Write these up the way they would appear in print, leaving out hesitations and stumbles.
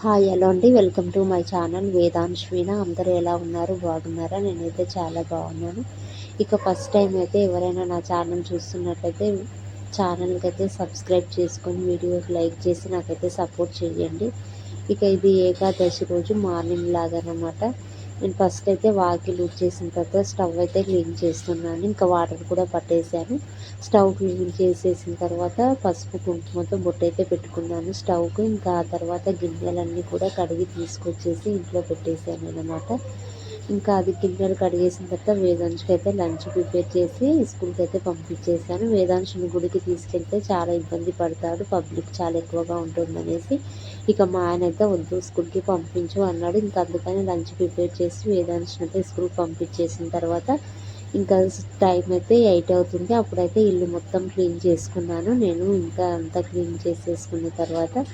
Hi hello అండి, welcome to my channel వేదాంశ్వీన. అందరూ ఎలా ఉన్నారు, బాగున్నారా? నేనైతే చాలా బాగున్నాను. ఇక ఫస్ట్ టైం అయితే ఎవరైనా నా ఛానల్ చూస్తున్నట్లయితే ఛానల్కి అయితే సబ్స్క్రైబ్ చేసుకొని వీడియోకి లైక్ చేసి నాకైతే సపోర్ట్ చేయండి. ఇక ఇది ఏకాదశి రోజు మార్నింగ్ లాగా అన్నమాట. నేను ఫస్ట్ అయితే వాకిలి ఊడ్చేసిన తర్వాత స్టవ్ అయితే క్లీన్ చేస్తున్నాను. ఇంకా వాటర్ కూడా పట్టేశాను. స్టవ్ క్లీన్ చేసేసిన తర్వాత పసుపు కుంకుమతో బొట్టు అయితే పెట్టుకున్నాను స్టవ్కు. ఇంకా ఆ తర్వాత గిన్నెలన్నీ కూడా కడిగి తీసుకొచ్చేసి ఇంట్లో పెట్టేశాను అన్నమాట. ఇంకా అది గిన్నెలు కడిగేసిన తర్వాత వేదాంశకి అయితే లంచ్ ప్రిపేర్ చేసి స్కూల్కి అయితే పంపించేశాను. వేదాంశుని గుడికి తీసుకెళ్తే చాలా ఇబ్బంది పడతాడు, పబ్లిక్ చాలా ఎక్కువగా ఉంటుందనేసి ఇక మా ఆయన అయితే వద్దు స్కూల్కి పంపించు అన్నాడు. ఇంకా అందుకని లంచ్ ప్రిపేర్ చేసి వేదాంశని అయితే స్కూల్కి పంపించేసిన తర్వాత ఇంకా టైం అయితే 8 అవుతుంది. అప్పుడైతే ఇల్లు మొత్తం క్లీన్ చేసుకున్నాను నేను. ఇంకా అంతా క్లీన్ చేసేసుకున్న తర్వాత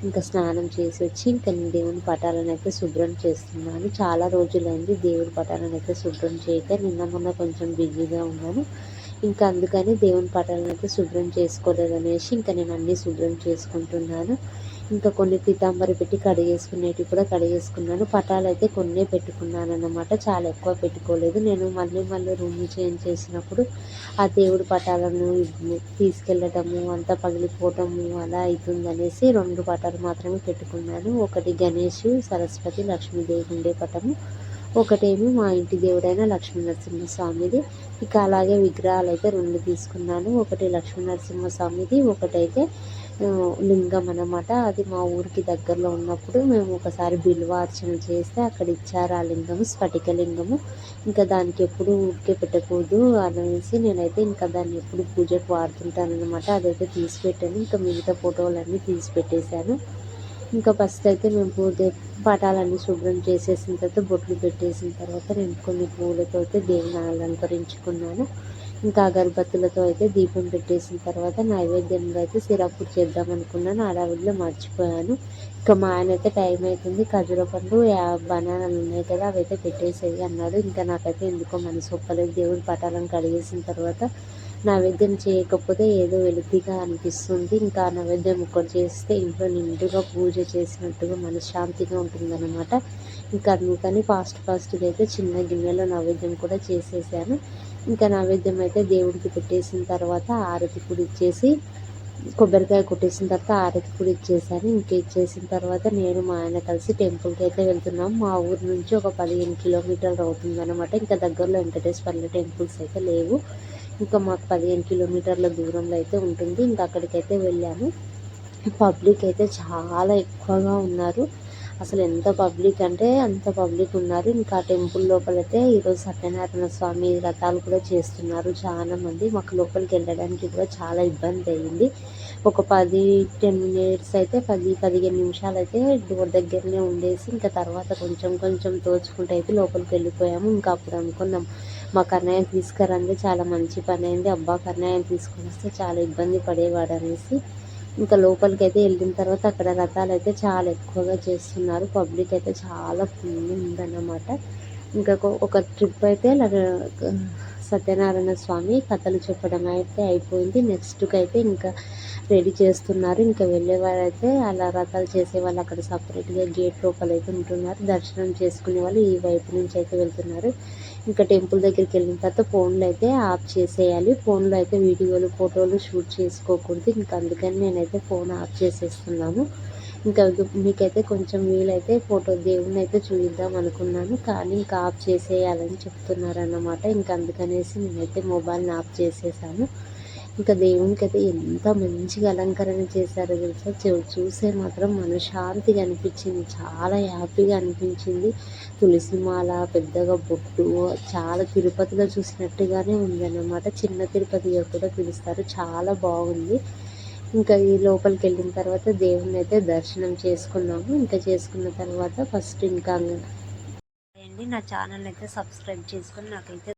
ఇంకా స్నానం చేసి వచ్చి ఇంకా నేను దేవుని పటాలను అయితే శుభ్రం చేస్తున్నాను. చాలా రోజులైంది దేవుని పటాలను అయితే శుభ్రం చేయక. నిన్న మొన్న కొంచెం బిజీగా ఉన్నాను. ఇంకా అందుకని దేవుని పటాలను అయితే శుభ్రం చేసుకోలేదనేసి ఇంకా నేను అన్నీ శుభ్రం చేసుకుంటున్నాను. ఇంకా కొన్ని పీతాంబరి పెట్టి కడిగేసుకునేటివి కూడా కడిగేసుకున్నాను. పటాలు అయితే కొన్నే పెట్టుకున్నాను అన్నమాట, చాలా ఎక్కువ పెట్టుకోలేదు. నేను మళ్ళీ రూమ్ చేంజ్ చేసినప్పుడు ఆ దేవుడి పటాలను తీసుకెళ్ళటము అంతా పగిలిపోవటము అలా అవుతుందనేసి 2 పటాలు మాత్రమే పెట్టుకున్నాను. ఒకటి గణేష్, సరస్వతి, లక్ష్మీదేవి ఉండే పటము, ఒకటేమో మా ఇంటి దేవుడైన లక్ష్మీ నరసింహస్వామిది. ఇక అలాగే విగ్రహాలు అయితే 2 తీసుకున్నాను. ఒకటి లక్ష్మీ నరసింహస్వామిది, ఒకటైతే లింగం అన్నమాట. అది మా ఊరికి దగ్గరలో ఉన్నప్పుడు మేము ఒకసారి బిల్వార్చన చేస్తే అక్కడ ఇచ్చారు ఆ లింగము, స్ఫటిక లింగము. ఇంకా దానికి ఎప్పుడు ఊరికే పెట్టకూడదు అనేసి నేనైతే ఇంకా దాన్ని ఎప్పుడు పూజకు వాడుతుంటాను అనమాట. అదైతే తీసి పెట్టాను. ఇంకా మిగతా ఫోటోలన్నీ తీసి పెట్టేశాను. ఇంకా ఫస్ట్ అయితే మేము పూజ పటాలన్నీ శుభ్రం చేసేసిన తర్వాత బొట్లు పెట్టేసిన తర్వాత నేను కొన్ని పూలతో అయితే దేవుని అలంకరించుకున్నాను. ఇంకా అగరబత్తులతో అయితే దీపం పెట్టేసిన తర్వాత నైవేద్యంలో అయితే సిరప్పుడు చేద్దాం అనుకున్నాను. అడవిలో మర్చిపోయాను. ఇంకా మా ఆయన అయితే టైం అవుతుంది, ఖర్జూర పండ్లు బనానాలు ఉన్నాయి కదా అవి అయితే పెట్టేసేవి అన్నాడు. ఇంకా నాకైతే ఎందుకో మనసు ఒప్పలేదు. దేవుడి పటాలను కడిగేసిన తర్వాత నైవేద్యం చేయకపోతే ఏదో వెలితిగా అనిపిస్తుంది. ఇంకా నైవేద్యం ఒక్కటి చేస్తే ఇంట్లో నిండుగా పూజ చేసినట్టుగా మనశ్శాంతిగా ఉంటుందన్నమాట. ఇంకా అందుకని ఫాస్ట్గా అయితే చిన్న గిన్నెలో నైవేద్యం కూడా చేసేసాను. ఇంకా నైవేద్యం అయితే దేవుడికి పెట్టేసిన తర్వాత ఆరతి కూడా ఇచ్చేసి కొబ్బరికాయ కొట్టేసిన తర్వాత ఆరతి కూడా ఇచ్చేసాను. ఇంకా ఇచ్చేసిన తర్వాత నేను మా ఆయన కలిసి టెంపుల్కి అయితే వెళ్తున్నాం. మా ఊరు నుంచి ఒక 15 కిలోమీటర్లు అవుతుంది అనమాట. ఇంకా దగ్గరలో వెంకటేశ్వర్ల టెంపుల్స్ అయితే లేవు. ఇంకా మాకు 15 కిలోమీటర్ల దూరంలో అయితే ఉంటుంది. ఇంకా అక్కడికైతే వెళ్ళాము. పబ్లిక్ అయితే చాలా ఎక్కువగా ఉన్నారు. అసలు ఎంత పబ్లిక్ అంటే అంత పబ్లిక్ ఉన్నారు. ఇంకా టెంపుల్ లోపలైతే ఈరోజు సత్యనారాయణ స్వామి వ్రతాలు కూడా చేస్తున్నారు చాలా మంది. మాకు లోపలికి వెళ్ళడానికి కూడా చాలా ఇబ్బంది అయ్యింది. ఒక 10-10 మినిట్స్ అయితే 10-15 నిమిషాలు అయితే డోర్ దగ్గరనే ఉండేసి ఇంకా తర్వాత కొంచెం తోచుకుంటూ అయితే లోపలికి వెళ్ళిపోయాము. ఇంకా అప్పుడు అనుకున్నాం మా కన్నయ్య తీసుకురండి, చాలా మంచి పని అయింది. అబ్బా కన్నయ్యని తీసుకొని వస్తే చాలా ఇబ్బంది పడేవాడు అనేసి ఇంకా లోపలికి అయితే వెళ్ళిన తర్వాత అక్కడ రథాలు అయితే చాలా ఎక్కువగా చేస్తున్నారు. పబ్లిక్ అయితే చాలా ఫుల్ ఉందన్నమాట. ఇంకా ఒక ట్రిప్ అయితే సత్యనారాయణ స్వామి కథలు చెప్పడం అయితే అయిపోయింది. నెక్స్ట్కి అయితే ఇంకా రెడీ చేస్తున్నారు. ఇంకా వెళ్ళేవారైతే అలా రథాలు చేసే వాళ్ళు అక్కడ సపరేట్గా గేట్ లోపల అయితే ఉంటున్నారు. దర్శనం చేసుకునే వాళ్ళు ఈ వైపు నుంచి అయితే వెళ్తున్నారు. ఇంకా టెంపుల్ దగ్గరికి వెళ్ళిన తర్వాత ఫోన్లు అయితే ఆఫ్ చేసేయాలి. ఫోన్లో అయితే వీడియోలు ఫోటోలు షూట్ చేసుకోకూడదు. ఇంకా అందుకని నేనైతే ఫోన్ ఆఫ్ చేసేస్తున్నాను. ఇంకా మీకైతే కొంచెం వీలైతే ఫోటో దేవుణ్ణి అయితే చూద్దాం అనుకున్నాను, కానీ ఇంకా ఆఫ్ చేసేయాలని చెప్తున్నారు అన్నమాట. ఇంకా అందుకనేసి నేనైతే మొబైల్ని ఆఫ్ చేసేసాను. ఇంకా దేవునికి అయితే ఎంత మంచిగా అలంకరణ చేశారో తెలుసా. చూసే మాత్రం మనశ్శాంతిగా అనిపించింది, చాలా హ్యాపీగా అనిపించింది. తులసి మాల, పెద్దగా బొట్టు, చాలా తిరుపతిలో చూసినట్టుగానే ఉందన్నమాట. చిన్న తిరుపతిగా కూడా పిలుస్తారు, చాలా బాగుంది. ఇంకా ఈ లోపలికి వెళ్ళిన తర్వాత దేవుణ్ణి అయితే దర్శనం చేసుకున్నాము. ఇంకా చేసుకున్న తర్వాత ఫస్ట్ ఇంకా అండి నా ఛానల్ అయితే సబ్స్క్రైబ్ చేసుకొని నాకైతే